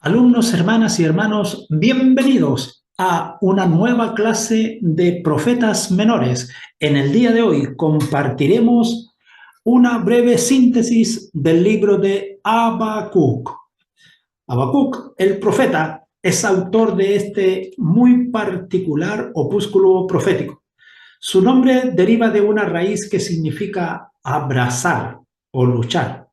Alumnos, hermanas y hermanos, bienvenidos a una nueva clase de profetas menores. En el día de hoy compartiremos una breve síntesis del libro de Habacuc. Habacuc, el profeta, es autor de este muy particular opúsculo profético. Su nombre deriva de una raíz que significa abrazar o luchar.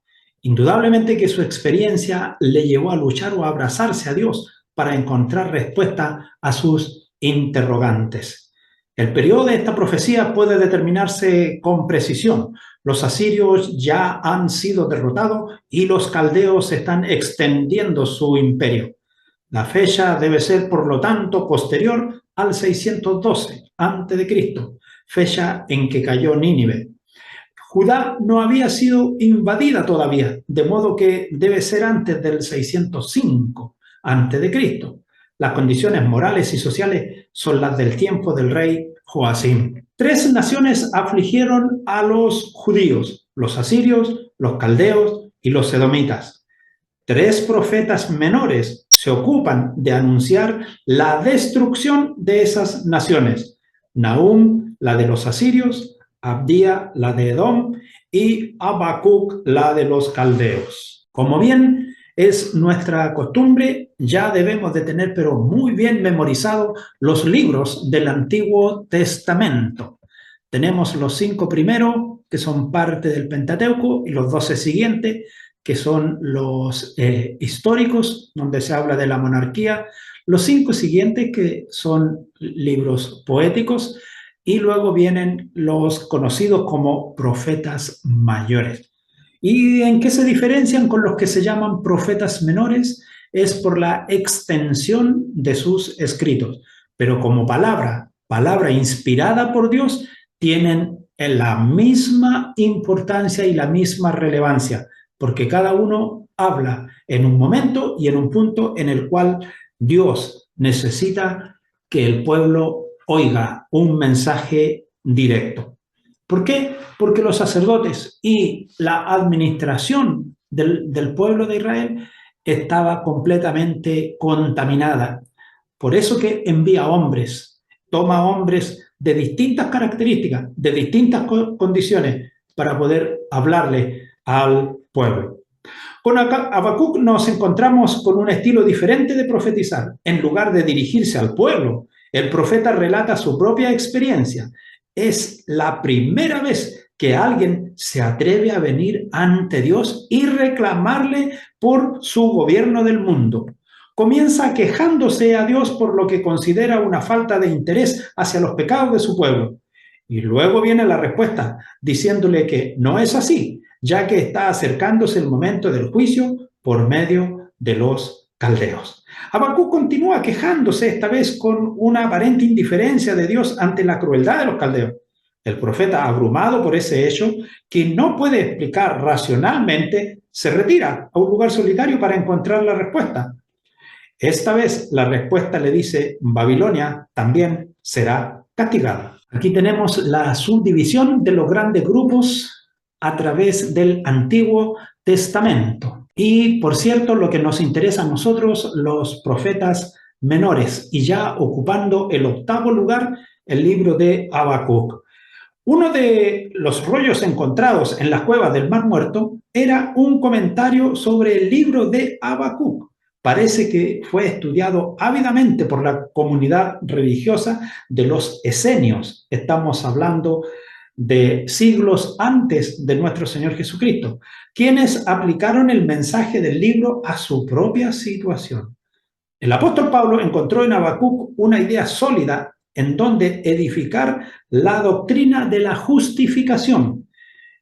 Indudablemente que su experiencia le llevó a luchar o a abrazarse a Dios para encontrar respuesta a sus interrogantes. El periodo de esta profecía puede determinarse con precisión. Los asirios ya han sido derrotados y los caldeos están extendiendo su imperio. La fecha debe ser, por lo tanto, posterior al 612 a.C., fecha en que cayó Nínive. Judá no había sido invadida todavía, de modo que debe ser antes del 605 a.C. Las condiciones morales y sociales son las del tiempo del rey Joacim. Tres naciones afligieron a los judíos: los asirios, los caldeos y los edomitas. Tres profetas menores se ocupan de anunciar la destrucción de esas naciones: Nahum, la de los asirios; Abdía, la de Edom; y Habacuc, la de los caldeos. Como bien es nuestra costumbre, ya debemos de tener pero muy bien memorizados los libros del Antiguo Testamento. Tenemos los 5 primeros, que son parte del Pentateuco, y los 12 siguientes, que son los históricos, donde se habla de la monarquía; los 5 siguientes, que son libros poéticos; y luego vienen los conocidos como profetas mayores. ¿Y en qué se diferencian con los que se llaman profetas menores? Es por la extensión de sus escritos, pero como palabra inspirada por Dios, tienen la misma importancia y la misma relevancia, porque cada uno habla en un momento y en un punto en el cual Dios necesita que el pueblo oiga un mensaje directo. ¿Por qué? Porque los sacerdotes y la administración del pueblo de Israel estaba completamente contaminada. Por eso que envía hombres, toma hombres de distintas características, de distintas condiciones, para poder hablarle al pueblo. Con Habacuc nos encontramos con un estilo diferente de profetizar. En lugar de dirigirse al pueblo, el profeta relata su propia experiencia. Es la primera vez que alguien se atreve a venir ante Dios y reclamarle por su gobierno del mundo. Comienza quejándose a Dios por lo que considera una falta de interés hacia los pecados de su pueblo. Y luego viene la respuesta, diciéndole que no es así, ya que está acercándose el momento del juicio por medio de los caldeos. Habacuc continúa quejándose, esta vez con una aparente indiferencia de Dios ante la crueldad de los caldeos. El profeta, abrumado por ese hecho, que no puede explicar racionalmente, se retira a un lugar solitario para encontrar la respuesta. Esta vez la respuesta le dice: Babilonia también será castigada. Aquí tenemos la subdivisión de los grandes grupos a través del Antiguo Testamento. Y, por cierto, lo que nos interesa a nosotros, los profetas menores, y ya ocupando el 8º lugar, el libro de Habacuc. Uno de los rollos encontrados en las cuevas del Mar Muerto era un comentario sobre el libro de Habacuc. Parece que fue estudiado ávidamente por la comunidad religiosa de los esenios. Estamos hablando de siglos antes de nuestro Señor Jesucristo, quienes aplicaron el mensaje del libro a su propia situación. El apóstol Pablo encontró en Habacuc una idea sólida en donde edificar la doctrina de la justificación,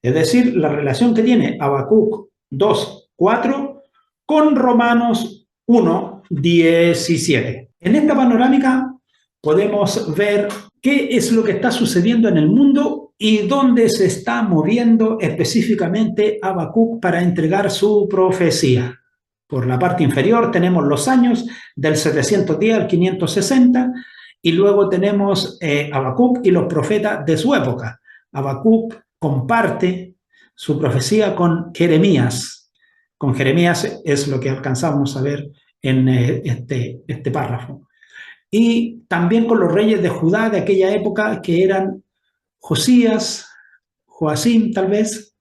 es decir, la relación que tiene Habacuc 2:4 con Romanos 1:17. En esta panorámica podemos ver qué es lo que está sucediendo en el mundo y dónde se está moviendo específicamente Habacuc para entregar su profecía. Por la parte inferior tenemos los años del 710 al 560, y luego tenemos Habacuc y los profetas de su época. Habacuc comparte su profecía con Jeremías. Con Jeremías es lo que alcanzamos a ver en este párrafo. Y también con los reyes de Judá de aquella época, que eran Josías, Joacim tal vez,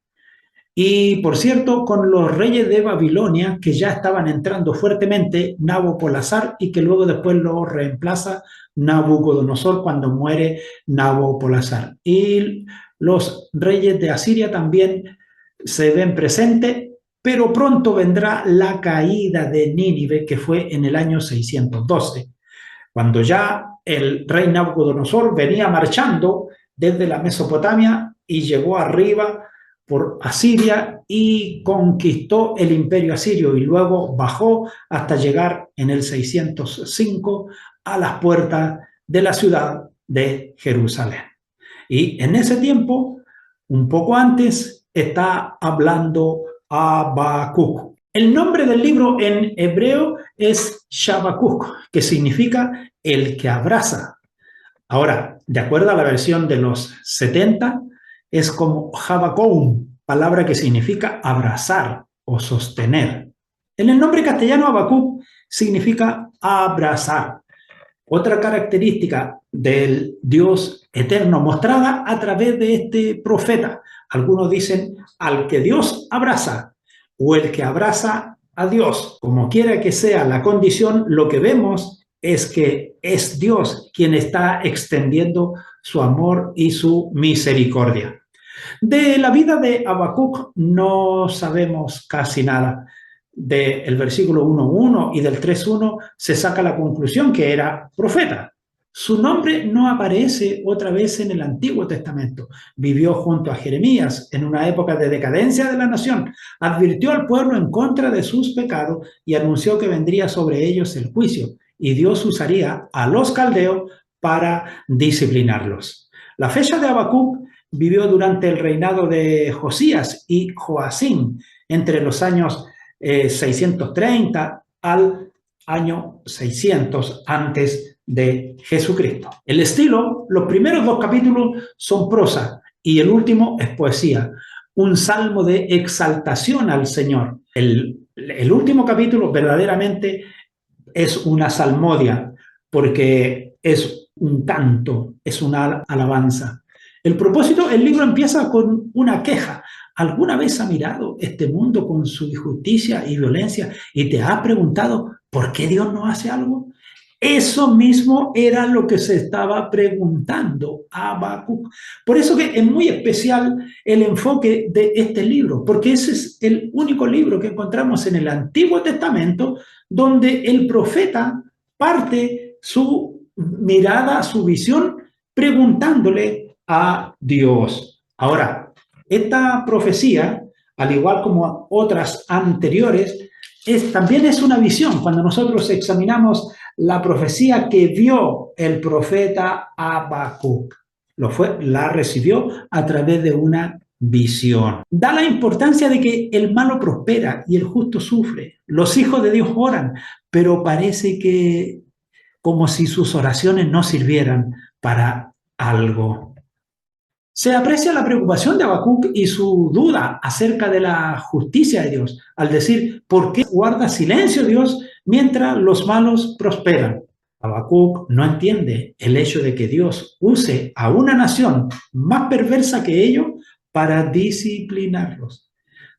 y por cierto, con los reyes de Babilonia, que ya estaban entrando fuertemente, Nabopolassar, y que luego después lo reemplaza Nabucodonosor cuando muere Nabopolassar. Y los reyes de Asiria también se ven presentes, pero pronto vendrá la caída de Nínive, que fue en el año 612, cuando ya el rey Nabucodonosor venía marchando desde la Mesopotamia y llegó arriba por Asiria y conquistó el imperio asirio y luego bajó hasta llegar en el 605 a las puertas de la ciudad de Jerusalén. Y en ese tiempo, un poco antes, está hablando Habacuc. El nombre del libro en hebreo es Shabakuk, que significa el que abraza. Ahora, de acuerdo a la versión de los 70, es como Habakoum, palabra que significa abrazar o sostener. En el nombre castellano Habacuc significa abrazar. Otra característica del Dios eterno mostrada a través de este profeta. Algunos dicen al que Dios abraza o el que abraza a Dios. Como quiera que sea la condición, lo que vemos es que es Dios quien está extendiendo su amor y su misericordia. De la vida de Habacuc no sabemos casi nada. Del versículo 1.1 y del 3.1 se saca la conclusión que era profeta. Su nombre no aparece otra vez en el Antiguo Testamento. Vivió junto a Jeremías en una época de decadencia de la nación. Advirtió al pueblo en contra de sus pecados y anunció que vendría sobre ellos el juicio. Y Dios usaría a los caldeos para disciplinarlos. La fecha de Habacuc vivió durante el reinado de Josías y Joacim, entre los años 630 al año 600 antes de Jesucristo. El estilo, los primeros 2 capítulos son prosa y el último es poesía, un salmo de exaltación al Señor. El último capítulo verdaderamente es una salmodia porque es un canto, es una alabanza. El propósito, el libro empieza con una queja. ¿Alguna vez has mirado este mundo con su injusticia y violencia y te has preguntado por qué Dios no hace algo? Eso mismo era lo que se estaba preguntando Habacuc. Por eso que es muy especial el enfoque de este libro, porque ese es el único libro que encontramos en el Antiguo Testamento donde el profeta parte su mirada, su visión, preguntándole a Dios. Ahora, esta profecía, al igual como otras anteriores, también es una visión. Cuando nosotros examinamos la profecía que vio el profeta Habacuc, la recibió a través de una visión. Da la importancia de que el malo prospera y el justo sufre. Los hijos de Dios oran, pero parece que como si sus oraciones no sirvieran para algo. Se aprecia la preocupación de Habacuc y su duda acerca de la justicia de Dios, al decir, ¿por qué guarda silencio Dios mientras los malos prosperan? Habacuc no entiende el hecho de que Dios use a una nación más perversa que ellos para disciplinarlos.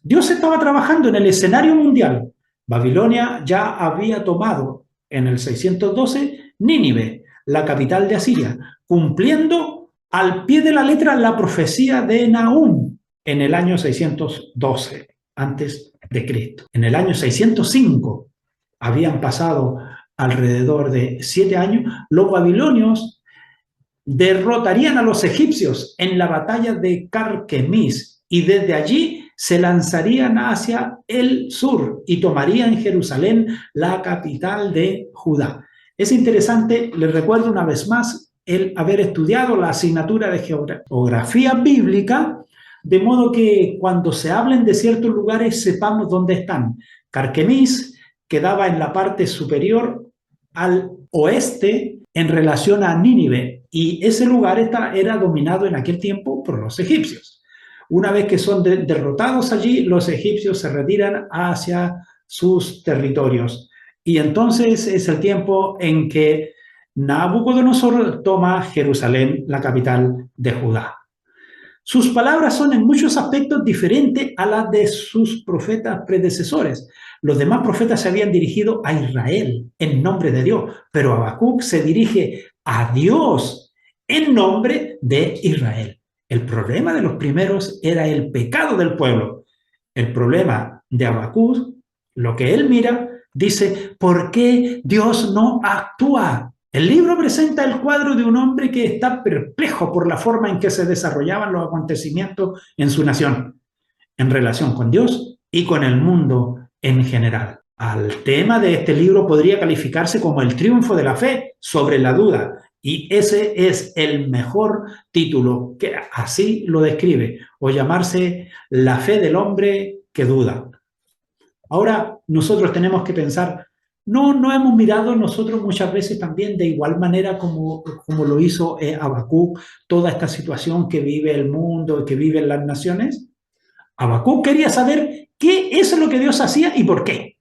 Dios estaba trabajando en el escenario mundial. Babilonia ya había tomado en el 612 Nínive, la capital de Asiria, cumpliendo al pie de la letra la profecía de Nahum en el año 612 antes de Cristo. En el año 605 habían pasado alrededor de 7 años, los babilonios derrotarían a los egipcios en la batalla de Carquemis y desde allí se lanzarían hacia el sur y tomarían Jerusalén, la capital de Judá. Es interesante, les recuerdo una vez más, el haber estudiado la asignatura de geografía bíblica, de modo que cuando se hablen de ciertos lugares sepamos dónde están. Carquemis quedaba en la parte superior al oeste en relación a Nínive, y ese lugar era dominado en aquel tiempo por los egipcios. Una vez que son derrotados allí, los egipcios se retiran hacia sus territorios y entonces es el tiempo en que Nabucodonosor toma Jerusalén, la capital de Judá. Sus palabras son en muchos aspectos diferentes a las de sus profetas predecesores. Los demás profetas se habían dirigido a Israel en nombre de Dios, pero Habacuc se dirige a Dios en nombre de Israel. El problema de los primeros era el pecado del pueblo. El problema de Habacuc, lo que él mira, dice, ¿por qué Dios no actúa? El libro presenta el cuadro de un hombre que está perplejo por la forma en que se desarrollaban los acontecimientos en su nación, en relación con Dios y con el mundo en general. Al tema de este libro podría calificarse como el triunfo de la fe sobre la duda, y ese es el mejor título, que así lo describe, o llamarse La fe del hombre que duda. Ahora nosotros tenemos que pensar, no hemos mirado nosotros muchas veces también de igual manera como lo hizo Habacuc, toda esta situación que vive el mundo, que viven las naciones. Habacuc quería saber qué es lo que Dios hacía y por qué.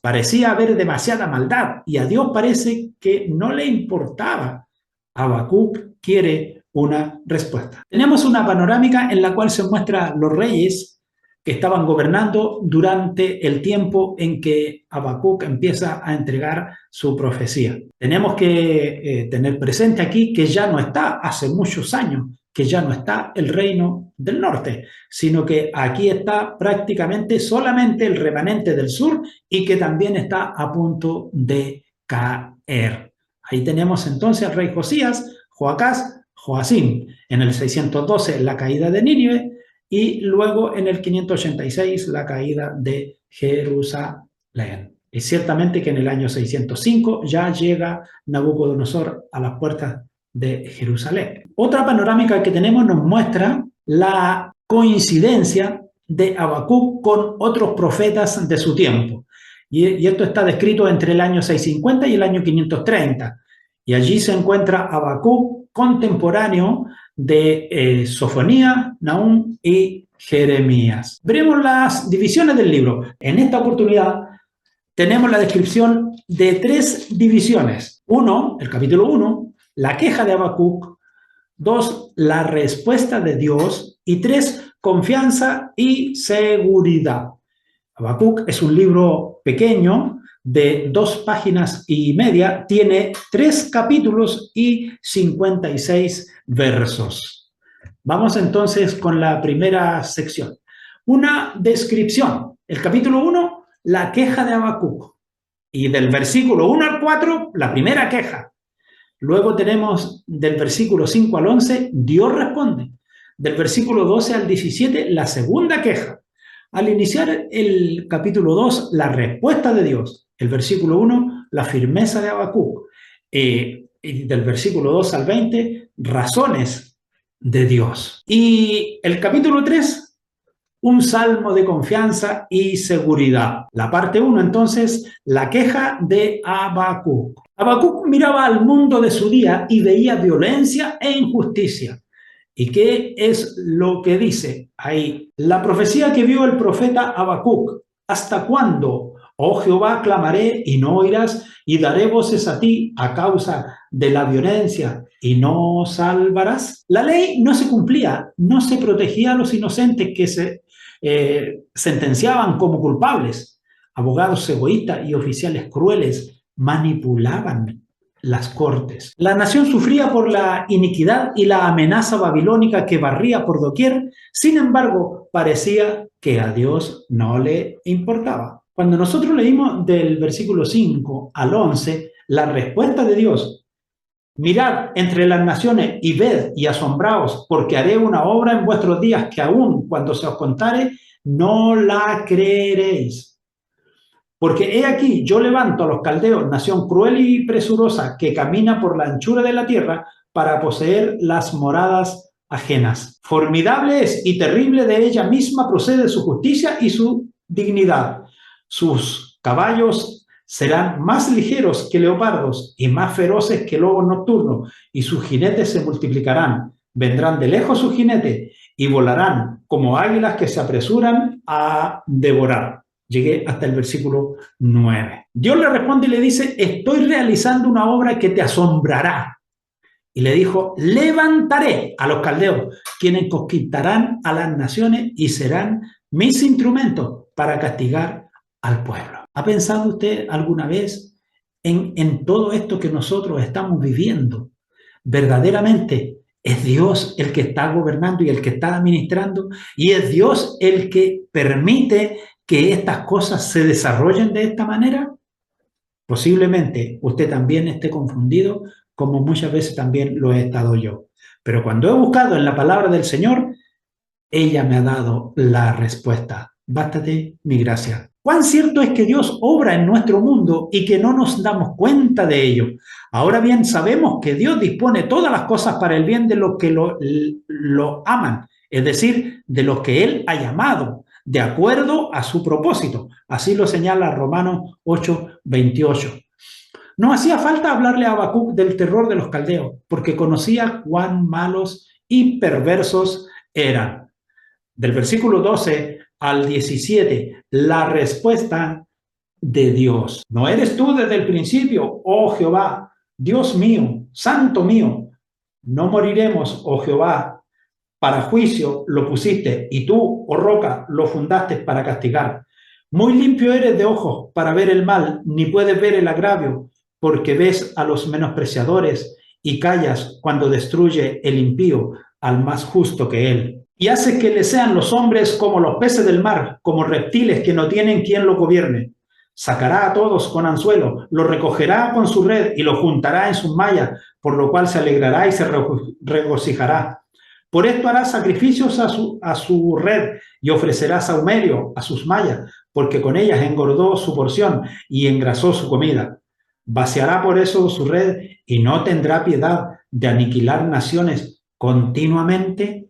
Parecía haber demasiada maldad y a Dios parece que no le importaba. Habacuc quiere una respuesta. Tenemos una panorámica en la cual se muestran los reyes que estaban gobernando durante el tiempo en que Habacuc empieza a entregar su profecía. Tenemos que tener presente aquí que ya no está, hace muchos años, que ya no está el reino del norte, sino que aquí está prácticamente solamente el remanente del sur y que también está a punto de caer. Ahí tenemos entonces al rey Josías, Joacás, Joacim, en el 612 la caída de Nínive, y luego en el 586 la caída de Jerusalén. Y ciertamente que en el año 605 ya llega Nabucodonosor a las puertas de Jerusalén. Otra panorámica que tenemos nos muestra la coincidencia de Habacuc con otros profetas de su tiempo. Y esto está descrito entre el año 650 y el año 530. Y allí se encuentra Habacuc contemporáneo de Sofonía, Nahum y Jeremías. Veremos las divisiones del libro. En esta oportunidad tenemos la descripción de 3 divisiones. 1, el capítulo 1, la queja de Habacuc. 2, la respuesta de Dios. Y 3, confianza y seguridad. Habacuc es un libro pequeño de 2 páginas y media, tiene 3 capítulos y 56 versos. Vamos entonces con la primera sección. Una descripción. El capítulo 1, la queja de Habacuc. Y del versículo 1 al 4, la primera queja. Luego tenemos del versículo 5 al 11, Dios responde. Del versículo 12 al 17, la segunda queja. Al iniciar el capítulo 2, la respuesta de Dios. El versículo 1, la firmeza de Habacuc. Y del versículo 2 al 20, razones de Dios. Y el capítulo 3, un salmo de confianza y seguridad. La parte 1, entonces, la queja de Habacuc. Habacuc miraba al mundo de su día y veía violencia e injusticia. ¿Y qué es lo que dice ahí? La profecía que vio el profeta Habacuc. ¿Hasta cuándo, oh Jehová, clamaré y no oirás, y daré voces a ti a causa de la violencia y no salvarás? La ley no se cumplía, no se protegía a los inocentes que se sentenciaban como culpables. Abogados egoístas y oficiales crueles manipulaban las cortes. La nación sufría por la iniquidad y la amenaza babilónica que barría por doquier. Sin embargo, parecía que a Dios no le importaba. Cuando nosotros leímos del versículo 5 al 11, la respuesta de Dios: mirad entre las naciones y ved y asombraos, porque haré una obra en vuestros días que aun cuando se os contare, no la creeréis. Porque he aquí, yo levanto a los caldeos, nación cruel y presurosa, que camina por la anchura de la tierra para poseer las moradas ajenas. Formidable es y terrible de ella misma procede su justicia y su dignidad. Sus caballos serán más ligeros que leopardos y más feroces que lobos nocturnos, y sus jinetes se multiplicarán. Vendrán de lejos sus jinetes y volarán como águilas que se apresuran a devorar. Llegué hasta el versículo 9. Dios le responde y le dice, estoy realizando una obra que te asombrará. Y le dijo, levantaré a los caldeos, quienes conquistarán a las naciones y serán mis instrumentos para castigar al pueblo. ¿Ha pensado usted alguna vez en todo esto que nosotros estamos viviendo? Verdaderamente es Dios el que está gobernando y el que está administrando, y es Dios el que permite que estas cosas se desarrollen de esta manera. Posiblemente usted también esté confundido, como muchas veces también lo he estado yo. Pero cuando he buscado en la palabra del Señor, ella me ha dado la respuesta. Bástate mi gracia. ¿Cuán cierto es que Dios obra en nuestro mundo y que no nos damos cuenta de ello? Ahora bien, sabemos que Dios dispone todas las cosas para el bien de los que lo aman, es decir, de los que Él ha llamado, de acuerdo a su propósito. Así lo señala Romanos 8:28. No hacía falta hablarle a Habacuc del terror de los caldeos, porque conocía cuán malos y perversos eran. Del versículo 12 al 17, la respuesta de Dios. ¿No eres tú desde el principio, oh Jehová, Dios mío, santo mío? No moriremos, oh Jehová, para juicio lo pusiste, y tú, oh roca, lo fundaste para castigar. Muy limpio eres de ojos para ver el mal, ni puedes ver el agravio, porque ves a los menospreciadores y callas cuando destruye el impío al más justo que él. Y hace que le sean los hombres como los peces del mar, como reptiles que no tienen quien lo gobierne. Sacará a todos con anzuelo, lo recogerá con su red y lo juntará en sus mallas, por lo cual se alegrará y se regocijará. Por esto hará sacrificios a su red y ofrecerá sahumerio a sus mallas, porque con ellas engordó su porción y engrasó su comida. Vaciará por eso su red y no tendrá piedad de aniquilar naciones continuamente.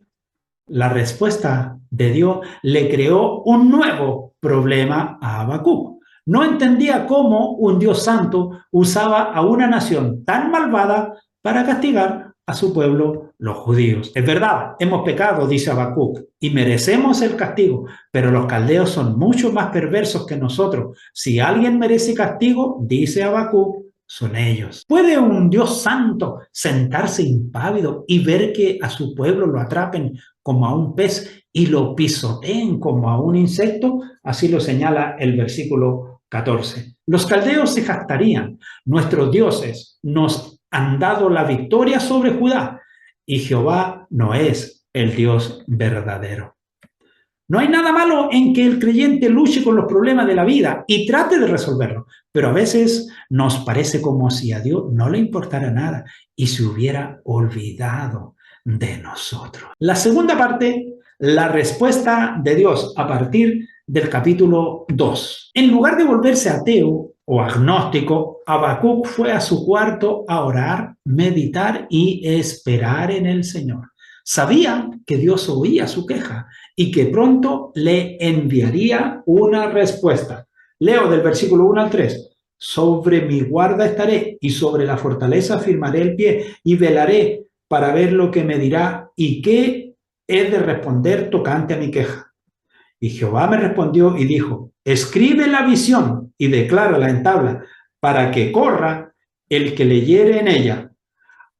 La respuesta de Dios le creó un nuevo problema a Habacuc. No entendía cómo un Dios santo usaba a una nación tan malvada para castigar a su pueblo, los judíos. Es verdad, hemos pecado, dice Habacuc, y merecemos el castigo, pero los caldeos son mucho más perversos que nosotros. Si alguien merece castigo, dice Habacuc, son ellos. ¿Puede un Dios santo sentarse impávido y ver que a su pueblo lo atrapen como a un pez y lo pisoteen como a un insecto? Así lo señala el versículo 14. Los caldeos se jactarían. Nuestros dioses nos han dado la victoria sobre Judá y Jehová no es el Dios verdadero. No hay nada malo en que el creyente luche con los problemas de la vida y trate de resolverlos, pero a veces nos parece como si a Dios no le importara nada y se hubiera olvidado de nosotros. La segunda parte, la respuesta de Dios a partir del capítulo 2. En lugar de volverse ateo o agnóstico, Habacuc fue a su cuarto a orar, meditar y esperar en el Señor. Sabía que Dios oía su queja y que pronto le enviaría una respuesta. Leo del versículo 1 al 3. Sobre mi guarda estaré y sobre la fortaleza firmaré el pie y velaré para ver lo que me dirá y qué he de responder tocante a mi queja. Y Jehová me respondió y dijo, escribe la visión y declárala en tabla para que corra el que leyere en ella.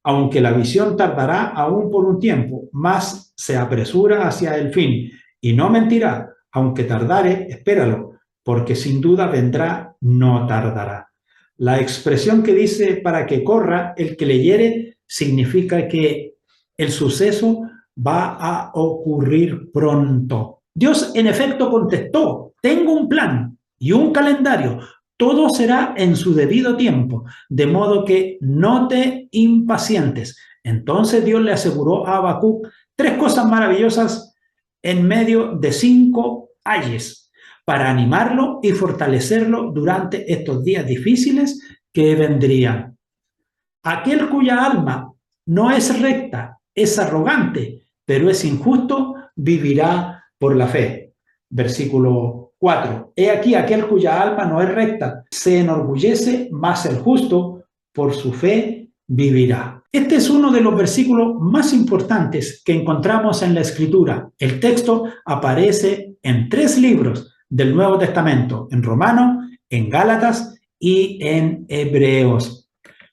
Aunque la visión tardará aún por un tiempo, mas se apresura hacia el fin, y no mentirá, aunque tardare, espéralo, porque sin duda vendrá, no tardará. La expresión que dice para que corra el que leyere significa que el suceso va a ocurrir pronto. Dios en efecto contestó, tengo un plan y un calendario. Todo será en su debido tiempo, de modo que no te impacientes. Entonces Dios le aseguró a Habacuc 3 cosas maravillosas en medio de 5 ayes para animarlo y fortalecerlo durante estos días difíciles que vendrían. Aquel cuya alma no es recta, es arrogante, pero es injusto, vivirá por la fe. Versículo 4. He aquí aquel cuya alma no es recta, se enorgullece, mas el justo por su fe vivirá. Este es uno de los versículos más importantes que encontramos en la Escritura. El texto aparece en 3 libros del Nuevo Testamento, en Romanos, en Gálatas y en Hebreos.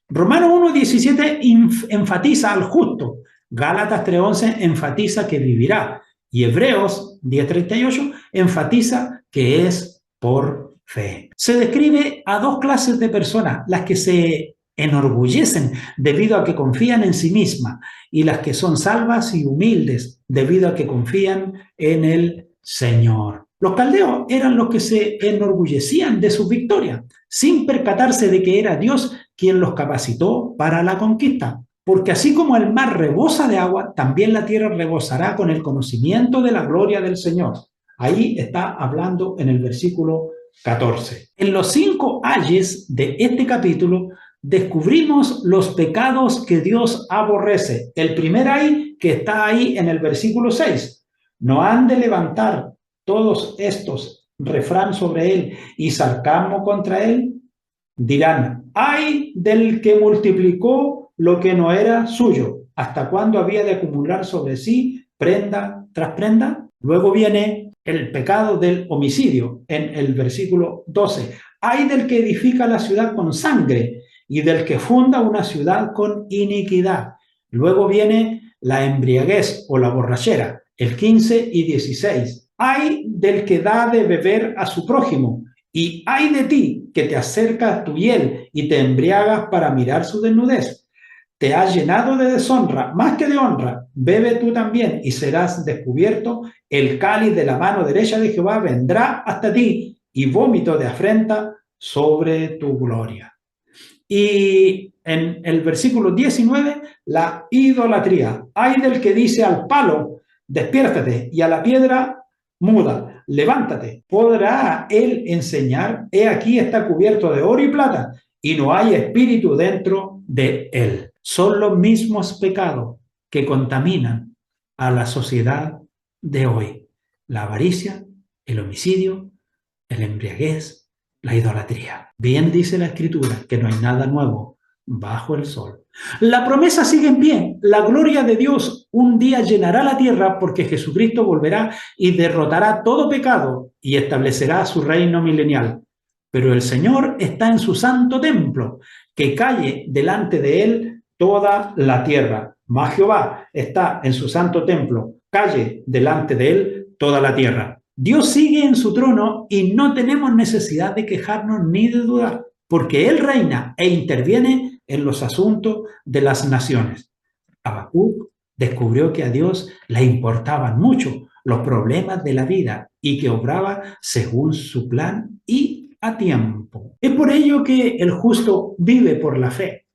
Romanos 1:17 enfatiza al justo, Gálatas 3:11 enfatiza que vivirá y Hebreos 10:38 enfatiza que es por fe. Se describe a dos clases de personas, las que se enorgullecen debido a que confían en sí mismas y las que son salvas y humildes debido a que confían en el Señor. Los caldeos eran los que se enorgullecían de sus victorias, sin percatarse de que era Dios quien los capacitó para la conquista. Porque así como el mar rebosa de agua, también la tierra rebosará con el conocimiento de la gloria del Señor. Ahí está hablando en el versículo 14. En los 5 ayes de este capítulo descubrimos los pecados que Dios aborrece. El primer ay que está ahí en el versículo 6. No han de levantar todos estos refrán sobre él y sarcasmo contra él. Dirán, ay del que multiplicó lo que no era suyo, ¿hasta cuándo había de acumular sobre sí prenda tras prenda? Luego viene el pecado del homicidio en el versículo 12. Ay del que edifica la ciudad con sangre y del que funda una ciudad con iniquidad. Luego viene la embriaguez o la borrachera, el 15 y 16. Ay del que da de beber a su prójimo. Y ay de ti que te acercas a tu hiel y te embriagas para mirar su desnudez. Te has llenado de deshonra más que de honra. Bebe tú también y serás descubierto. El cáliz de la mano derecha de Jehová vendrá hasta ti y vómito de afrenta sobre tu gloria. Y en el versículo 19, la idolatría. Ay del que dice al palo, despiértate, y a la piedra muda, levántate. ¿Podrá él enseñar? He aquí está cubierto de oro y plata, y no hay espíritu dentro de él. Son los mismos pecados que contaminan a la sociedad de hoy. La avaricia, el homicidio, el embriaguez, la idolatría. Bien dice la Escritura que no hay nada nuevo bajo el sol. La promesa sigue en pie. La gloria de Dios un día llenará la tierra porque Jesucristo volverá y derrotará todo pecado y establecerá su reino milenial. Pero el Señor está en su santo templo, que calle delante de él toda la tierra. Mas Jehová está en su santo templo, calle delante de él toda la tierra. Dios sigue en su trono y no tenemos necesidad de quejarnos ni de dudar, porque Él reina e interviene en los asuntos de las naciones. Habacuc descubrió que a Dios le importaban mucho los problemas de la vida y que obraba según su plan y a tiempo. Es por ello que el justo vive por la fe,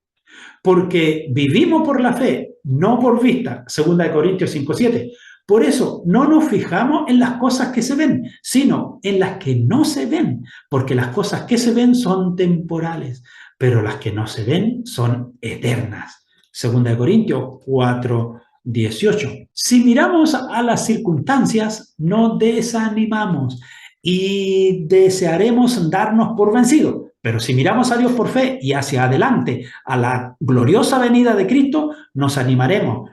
porque vivimos por la fe, no por vista, 2 Corintios 5:7. Por eso no nos fijamos en las cosas que se ven, sino en las que no se ven, porque las cosas que se ven son temporales, pero las que no se ven son eternas. 2 Corintios 4:18. Si miramos a las circunstancias, no desanimamos y desearemos darnos por vencidos. Pero si miramos a Dios por fe y hacia adelante a la gloriosa venida de Cristo, nos animaremos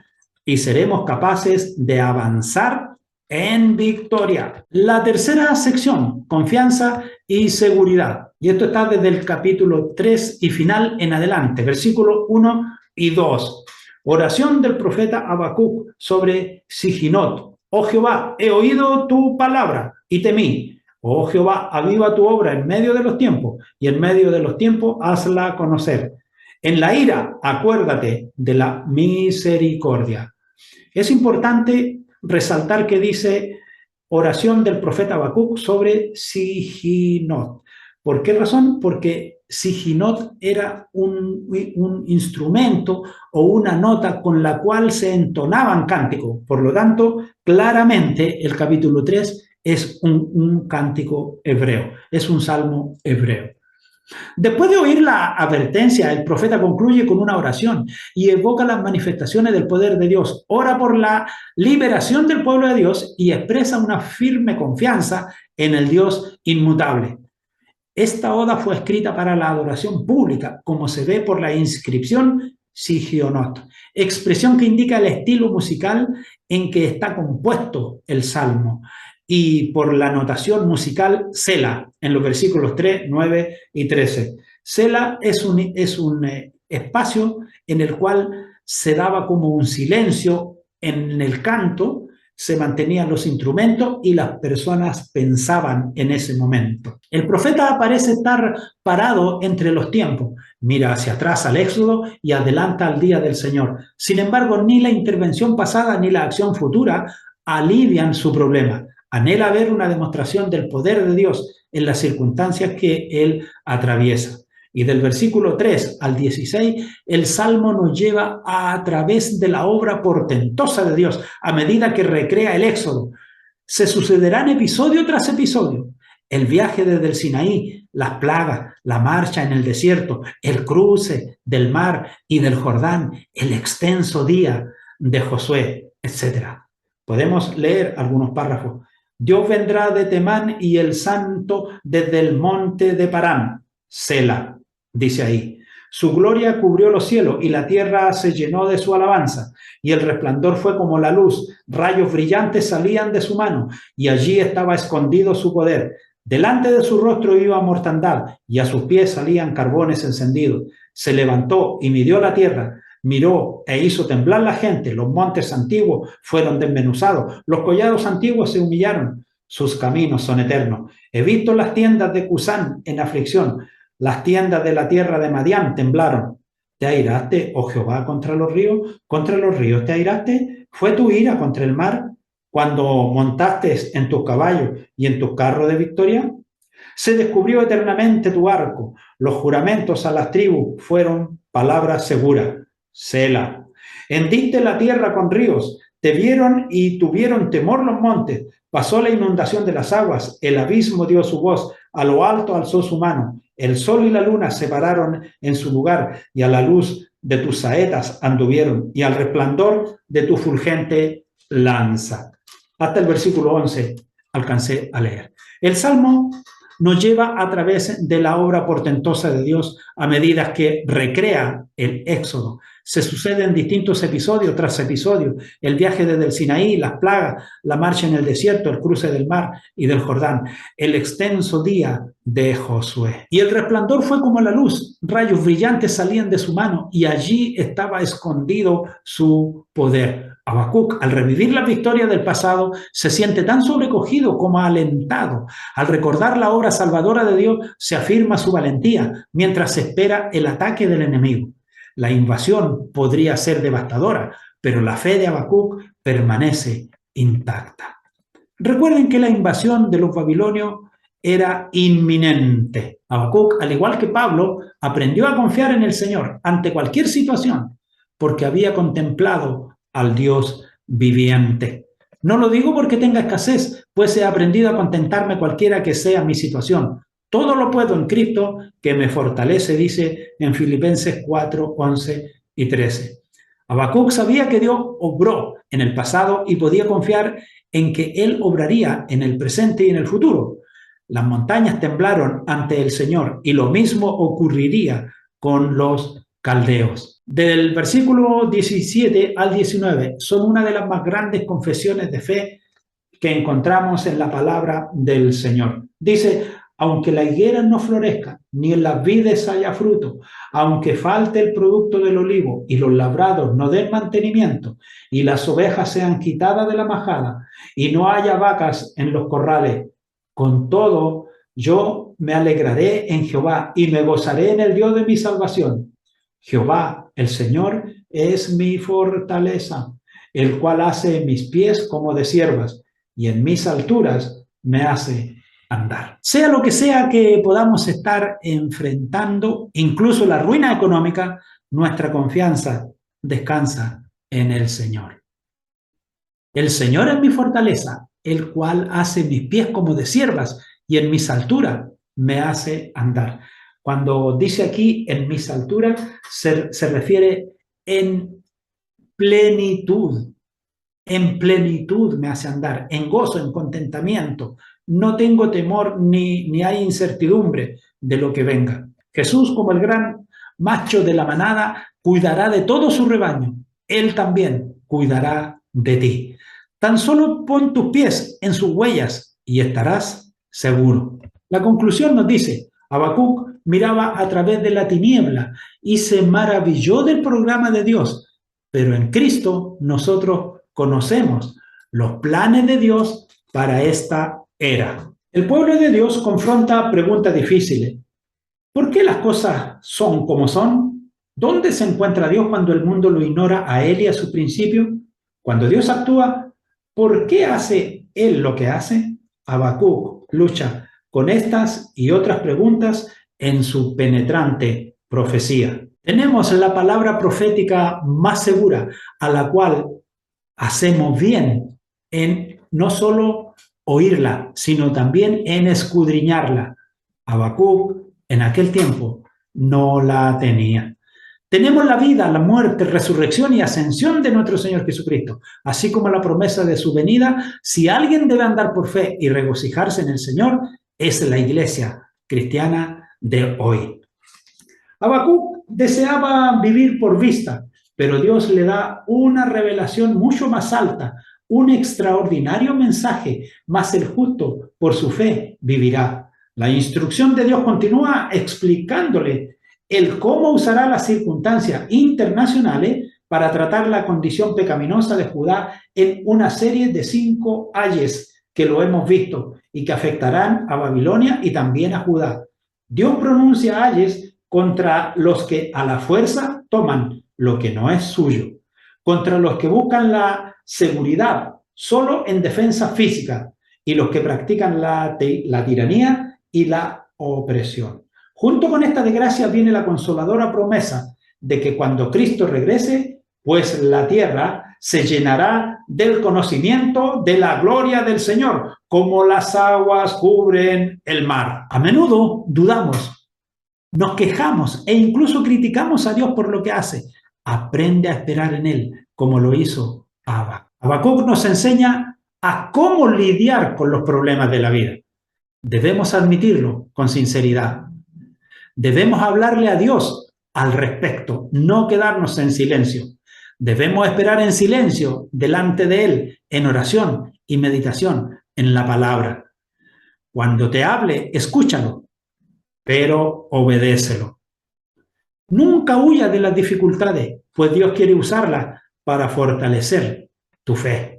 y seremos capaces de avanzar en victoria. La tercera sección, confianza y seguridad. Y esto está desde el capítulo 3 y final en adelante, versículos 1 y 2. Oración del profeta Habacuc sobre Siginot. Oh Jehová, he oído tu palabra y temí. Oh Jehová, aviva tu obra en medio de los tiempos y en medio de los tiempos hazla conocer. En la ira, acuérdate de la misericordia. Es importante resaltar que dice oración del profeta Habacuc sobre Siginot. ¿Por qué razón? Porque Siginot era un instrumento o una nota con la cual se entonaban cánticos. Por lo tanto, claramente el capítulo 3 es un cántico hebreo, es un salmo hebreo. Después de oír la advertencia, el profeta concluye con una oración y evoca las manifestaciones del poder de Dios. Ora por la liberación del pueblo de Dios y expresa una firme confianza en el Dios inmutable. Esta oda fue escrita para la adoración pública, como se ve por la inscripción Sigionot, expresión que indica el estilo musical en que está compuesto el salmo. y por la notación musical Sela, en los versículos 3, 9 y 13. Sela es un espacio en el cual se daba como un silencio en el canto, se mantenían los instrumentos y las personas pensaban en ese momento. El profeta parece estar parado entre los tiempos, mira hacia atrás al Éxodo y adelanta al día del Señor. Sin embargo, ni la intervención pasada ni la acción futura alivian su problema. Anhela ver una demostración del poder de Dios en las circunstancias que él atraviesa. Y del versículo 3 al 16, el Salmo nos lleva a través de la obra portentosa de Dios, a medida que recrea el Éxodo. Se sucederán episodio tras episodio. El viaje desde el Sinaí, las plagas, la marcha en el desierto, el cruce del mar y del Jordán, el extenso día de Josué, etc. Podemos leer algunos párrafos. Dios vendrá de Temán y el santo desde el monte de Parán. Sela, dice ahí. Su gloria cubrió los cielos y la tierra se llenó de su alabanza. Y el resplandor fue como la luz. Rayos brillantes salían de su mano y allí estaba escondido su poder. Delante de su rostro iba mortandad y a sus pies salían carbones encendidos. Se levantó y midió la tierra. Miró e hizo temblar la gente, los montes antiguos fueron desmenuzados, los collados antiguos se humillaron, sus caminos son eternos. He visto las tiendas de Cusán en aflicción, las tiendas de la tierra de Madián temblaron. ¿Te airaste, oh Jehová, contra los ríos? ¿Contra los ríos te airaste? ¿Fue tu ira contra el mar cuando montaste en tus caballos y en tu carro de victoria? Se descubrió eternamente tu arco, los juramentos a las tribus fueron palabras seguras. Sela. Hendiste la tierra con ríos, te vieron y tuvieron temor los montes. Pasó la inundación de las aguas, el abismo dio su voz, a lo alto alzó su mano. El sol y la luna se pararon en su lugar y a la luz de tus saetas anduvieron y al resplandor de tu fulgente lanza. Hasta el versículo 11 alcancé a leer. El Salmo nos lleva a través de la obra portentosa de Dios a medida que recrea el Éxodo. Se suceden distintos episodios tras episodio, el viaje desde el Sinaí, las plagas, la marcha en el desierto, el cruce del mar y del Jordán, el extenso día de Josué. Y el resplandor fue como la luz, rayos brillantes salían de su mano y allí estaba escondido su poder. Habacuc, al revivir la victoria del pasado, se siente tan sobrecogido como alentado. Al recordar la obra salvadora de Dios, se afirma su valentía mientras se espera el ataque del enemigo. La invasión podría ser devastadora, pero la fe de Habacuc permanece intacta. Recuerden que la invasión de los babilonios era inminente. Habacuc, al igual que Pablo, aprendió a confiar en el Señor ante cualquier situación, porque había contemplado al Dios viviente. No lo digo porque tenga escasez, pues he aprendido a contentarme cualquiera que sea mi situación. Todo lo puedo en Cristo que me fortalece, dice en Filipenses 4, 11 y 13. Habacuc sabía que Dios obró en el pasado y podía confiar en que Él obraría en el presente y en el futuro. Las montañas temblaron ante el Señor y lo mismo ocurriría con los caldeos. Del versículo 17 al 19 son una de las más grandes confesiones de fe que encontramos en la palabra del Señor. Dice: aunque la higuera no florezca, ni en las vides haya fruto, aunque falte el producto del olivo y los labrados no den mantenimiento, y las ovejas sean quitadas de la majada, y no haya vacas en los corrales, con todo yo me alegraré en Jehová y me gozaré en el Dios de mi salvación. Jehová, el Señor, es mi fortaleza, el cual hace mis pies como de ciervas, y en mis alturas me hace andar. Sea lo que sea que podamos estar enfrentando, incluso la ruina económica, nuestra confianza descansa en el Señor. El Señor es mi fortaleza, el cual hace mis pies como de ciervas y en mis alturas me hace andar. Cuando dice aquí en mis alturas, se refiere en plenitud. En plenitud me hace andar, en gozo, en contentamiento. No tengo temor ni hay incertidumbre de lo que venga. Jesús, como el gran macho de la manada, cuidará de todo su rebaño. Él también cuidará de ti. Tan solo pon tus pies en sus huellas y estarás seguro. La conclusión nos dice, Habacuc miraba a través de la tiniebla y se maravilló del programa de Dios, pero en Cristo nosotros conocemos los planes de Dios para esta era. El pueblo de Dios confronta preguntas difíciles. ¿Por qué las cosas son como son? ¿Dónde se encuentra Dios cuando el mundo lo ignora a Él y a su principio? Cuando Dios actúa, ¿por qué hace Él lo que hace? Habacuc lucha con estas y otras preguntas en su penetrante profecía. Tenemos la palabra profética más segura, a la cual hacemos bien en no solo oírla, sino también en escudriñarla. Habacuc en aquel tiempo no la tenía. Tenemos la vida, la muerte, resurrección y ascensión de nuestro Señor Jesucristo, así como la promesa de su venida. Si alguien debe andar por fe y regocijarse en el Señor, es la iglesia cristiana de hoy. Habacuc deseaba vivir por vista, pero Dios le da una revelación mucho más alta, un extraordinario mensaje, mas el justo por su fe vivirá. La instrucción de Dios continúa explicándole el cómo usará las circunstancias internacionales para tratar la condición pecaminosa de Judá en una serie de 5 ayes que lo hemos visto y que afectarán a Babilonia y también a Judá. Dios pronuncia ayes contra los que a la fuerza toman lo que no es suyo, contra los que buscan la seguridad solo en defensa física y los que practican la tiranía y la opresión. Junto con esta desgracia viene la consoladora promesa de que cuando Cristo regrese, pues la tierra se llenará del conocimiento de la gloria del Señor, como las aguas cubren el mar. A menudo dudamos, nos quejamos e incluso criticamos a Dios por lo que hace. Aprende a esperar en Él, como lo hizo Habacuc. Habacuc nos enseña a cómo lidiar con los problemas de la vida. Debemos admitirlo con sinceridad. Debemos hablarle a Dios al respecto, no quedarnos en silencio. Debemos esperar en silencio delante de Él, en oración y meditación en la palabra. Cuando te hable, escúchalo, pero obedécelo. Nunca huya de las dificultades, pues Dios quiere usarlas para fortalecer tu fe.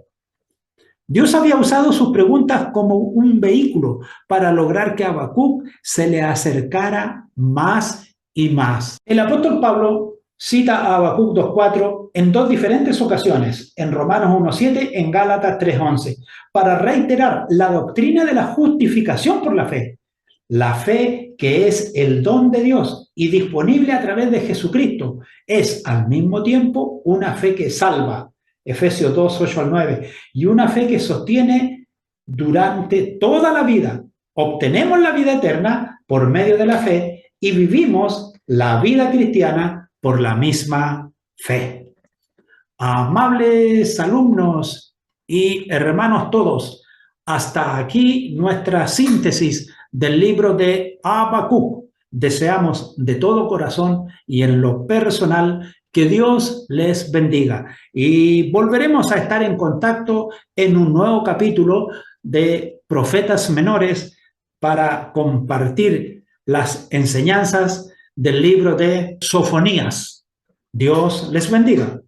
Dios había usado sus preguntas como un vehículo para lograr que Habacuc se le acercara más y más. El apóstol Pablo cita a Habacuc 2.4 en 2 diferentes ocasiones, en Romanos 1.7, en Gálatas 3.11, para reiterar la doctrina de la justificación por la fe. La fe que es el don de Dios y disponible a través de Jesucristo es al mismo tiempo una fe que salva. Efesios 2, 8 al 9, y una fe que sostiene durante toda la vida. Obtenemos la vida eterna por medio de la fe y vivimos la vida cristiana por la misma fe. Amables alumnos y hermanos todos, hasta aquí nuestra síntesis del libro de Habacuc. Deseamos de todo corazón y en lo personal que Dios les bendiga y volveremos a estar en contacto en un nuevo capítulo de Profetas Menores para compartir las enseñanzas del libro de Sofonías. Dios les bendiga.